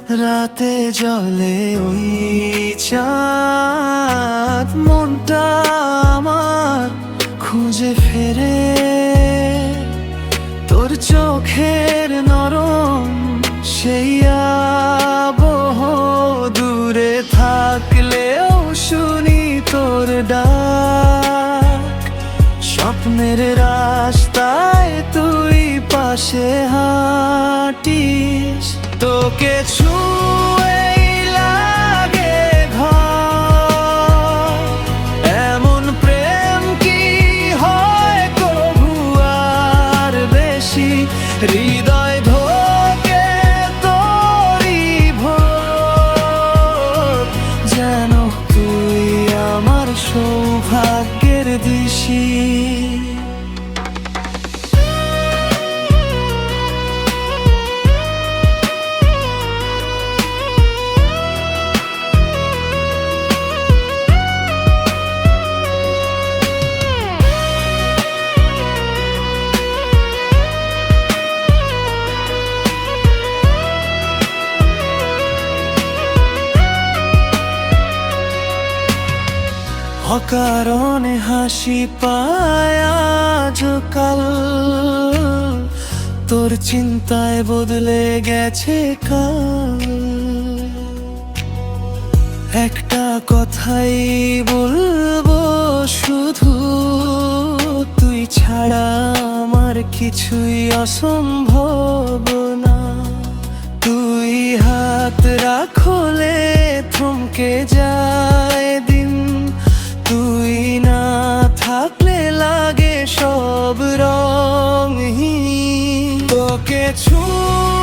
রাতে জলে ওই চাঁদ, মনটা আমার খুঁজে ফেরে তোর চোখের নরম সেই আবহ। দূরে থাকলেও শুনি তোর ডাক, স্বপ্নের রাস্তায় তুই পাশে হাঁটিস। তোকে ছুঁয়েই লাগে ঘর, এমন প্রেম কি হয় কভু আর বেশি? হৃদয় ধোকে তোরই ভোর, যেন তুই আমার সৌভাগ্যের দিশি। অকারণে হাসি পায় আজকাল, তোর চিন্তায় বদলে গেছে কাল। একটা কথাই বলবো শুধু, তুই ছাড়া আমার কিছুই অসম্ভব না। তুই হাত রাখলে থমকে যায় দিন, তুই না থাকলে লাগে সব রঙহীন। তোকে ছুঁয়ে